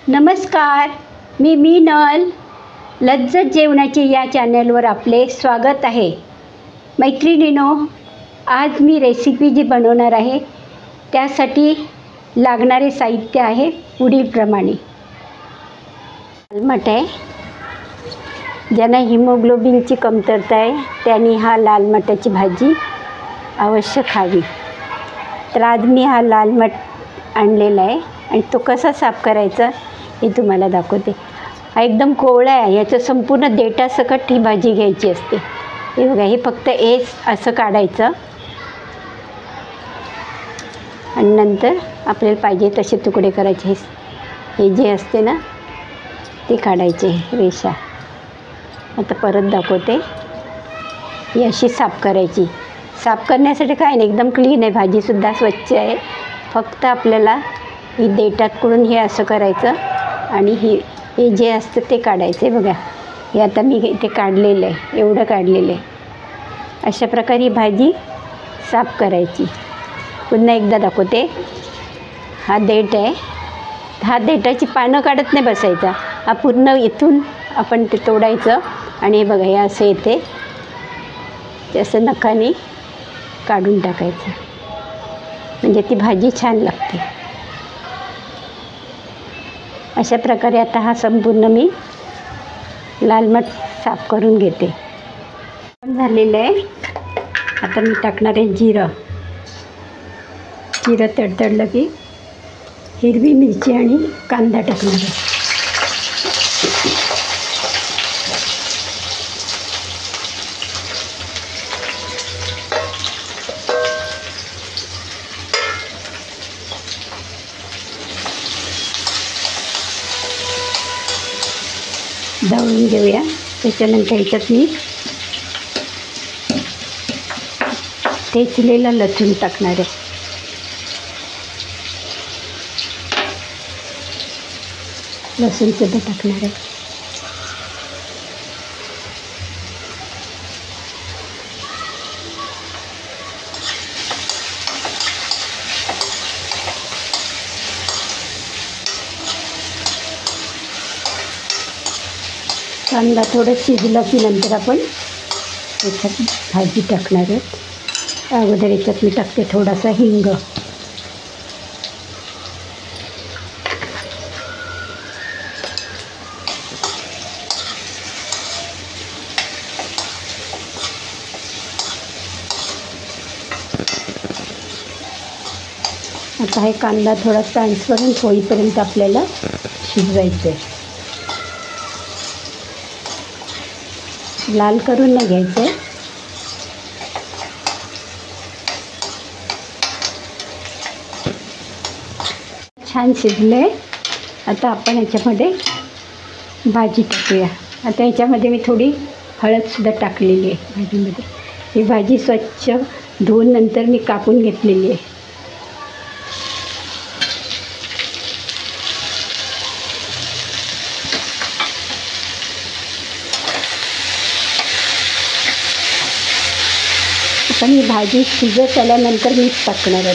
नमस्कार, मी मीनल. लज्जत जेवणाचे या चॅनलवर आपले स्वागत आहे. मैत्रिणींनो, आज मी रेसिपी जी बनवणार आहे त्यासाठी लागणारे साहित्य आहे पुढीलप्रमाणे. लालमट आहे. ज्यांना हिमोग्लोबिनची कमतरता आहे त्यांनी हा लाल मटाची भाजी अवश्य खावी. तर आज मी हा लाल मट आणलेला आहे आणि तो कसा साफ करायचा हे तुम्हाला दाखवते. हा एकदम कोवळा आहे. याचं संपूर्ण देठासकट ही भाजी घ्यायची असते. हे बघा, हे फक्त असं काढायचं आणि नंतर आपल्याला पाहिजे तसे तुकडे करायचे. हे जे असते ना ते काढायचे रेषा. आता परत दाखवते. ही अशी साफ करायची. साफ करण्यासाठी काय नाही, एकदम क्लीन आहे. भाजीसुद्धा स्वच्छ आहे. फक्त आपल्याला ही देठातकडून हे असं करायचं आणि हे जे असतं ते काढायचं आहे. बघा, हे आता मी इथे काढलेलं आहे, एवढं काढलेलं आहे. अशा प्रकारे ही भाजी साफ करायची. पुन्हा एकदा दाखवते. हा देठ आहे. हा देठाची पानं काढत नाही बसायचा. हा पूर्ण इथून आपण ते तोडायचं आणि हे बघा, हे असं येते. ते असं नखाने काढून टाकायचं म्हणजे ती भाजी छान लागते. अशा प्रकारे आता हा संपूर्ण मी लाल मट साफ करून घेते. झालेलं आहे. आता मी टाकणार आहे जिरं. जिरं तडतडलं की हिरवी मिरची आणि कांदा टाकणार आहे. दळून घेऊया. त्याच्यानंतर ह्याच्यात मी ठेचलेलं लसूण टाकणार आहे. लसूणसुद्धा टाकणार आहे. कांदा थोडं शिजला की नंतर आपण याच्यात भाजी टाकणार आहे. अगोदर याच्यात मी टाकते थोडासा हिंग. आता हे कांदा थोडा ट्रान्सपरंट होईपर्यंत आपल्याला शिजवायचं आहे. लाल करून नाही घ्यायचं आहे. छान शिजले. आता आपण याच्यामध्ये भाजी टाकूया. आता याच्यामध्ये मी थोडी हळदसुद्धा टाकलेली आहे भाजीमध्ये. ही भाजी स्वच्छ धुवून नंतर मी कापून घेतलेली आहे. पण ही भाजी शिजत आल्यानंतर मीठ टाकणार आहे.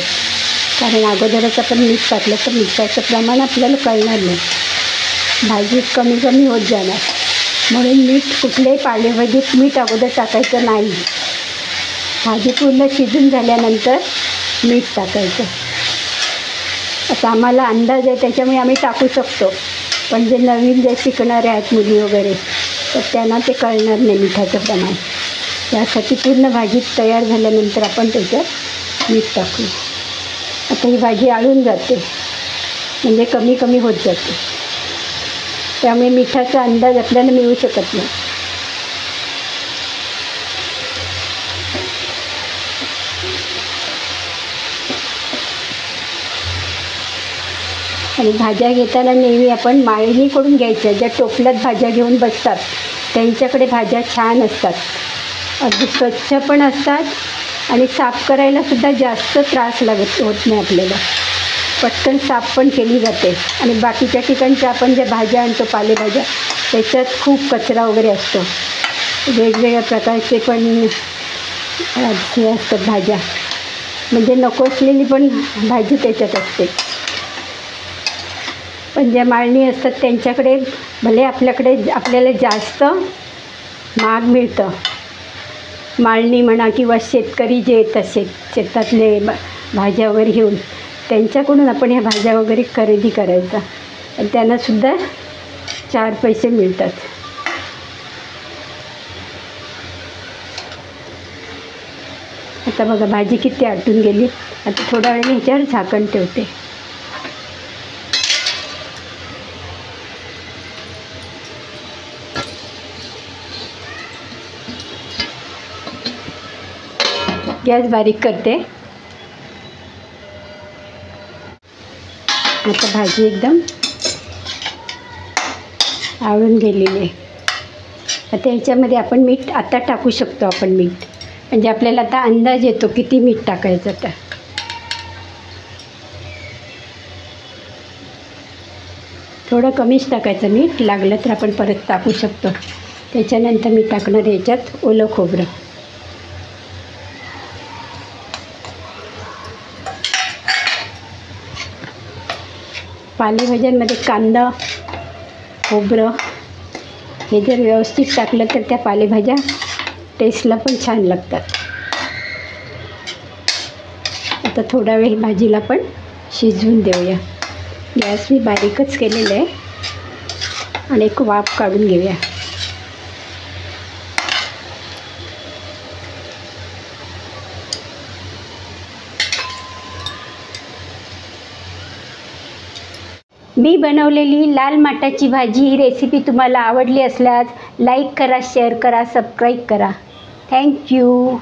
कारण अगोदरच आपण मीठ टाकलं तर मिठाचं प्रमाण आपल्याला कळणार नाही. भाजी कमी कमी होत जाणार. म्हणून मीठ कुठल्याही पालेभाजीत मीठ अगोदर टाकायचं नाही. भाजी पूर्ण शिजून झाल्यानंतर मीठ टाकायचं. आता आम्हाला अंदाज आहे त्याच्यामुळे आम्ही टाकू शकतो. पण जे नवीन जे शिकणारे आहेत मुली वगैरे तर त्यांना ते कळणार नाही मिठाचं प्रमाण. त्यासाठी पूर्ण भाजी तयार झाल्यानंतर आपण त्याच्यात मीठ टाकू. आता ही भाजी आळून जाते म्हणजे कमी कमी होत जाते. त्यामुळे मिठाचा अंदाज आपल्याला मिळू शकत नाही. आणि भाज्या घेताना नेहमी आपण माळणीकडून घ्यायच्या. ज्या टोपल्यात भाज्या घेऊन बसतात त्यांच्याकडे भाज्या छान असतात. अगदी स्वच्छ पण असतात आणि साफ करायलासुद्धा जास्त त्रास होत नाही आपल्याला. पटकन साफ पण केली जाते. आणि बाकीच्या ठिकाणच्या आपण ज्या भाज्या आणतो पालेभाज्या त्याच्यात खूप कचरा वगैरे असतो. वेगवेगळ्या प्रकारचे पण हे असतात भाज्या. म्हणजे नको असलेली पण भाजी त्याच्यात असते. पण ज्या माळणी असतात त्यांच्याकडे भले आपल्याला जास्त महाग मिळतं, माळणी म्हणा किंवा शेतकरी जे येतात शेतातले भाज्या वगैरे घेऊन, त्यांच्याकडून आपण ह्या भाज्या वगैरे खरेदी करायचा आणि त्यांनासुद्धा 4 पैसे मिळतात. आता बघा भाजी किती आटून गेली. आता थोड्या वेळाने ह्याच्यावर झाकण ठेवते. गॅस बारीक करते. आता भाजी एकदम आवळून गेलेली आहे. आता ह्याच्यामध्ये आपण मीठ आता टाकू शकतो. आपण मीठ म्हणजे आपल्याला आता अंदाज येतो किती मीठ टाकायचं. तर थोडं कमीच टाकायचं मीठ, लागलं तर आपण परत टाकू शकतो. त्याच्यानंतर मी टाकणार याच्यात ओलं खोबरं. पालेभाज्यांमध्ये कांदा, खोबरं हे जर व्यवस्थित टाकलं तर त्या पालेभाज्या टेस्टला पण छान लागतात. आता थोडा वेळ भाजीला पण शिजवून देऊया. गॅस मी बारीकच केलेलं आहे आणि एक वाफ काढून घेऊया. मी बनवलेली लाल माटाची भाजी ही रेसिपी तुम्हाला आवडली असल्यास लाईक करा, शेअर करा, सबस्क्राईब करा. थँक्यू.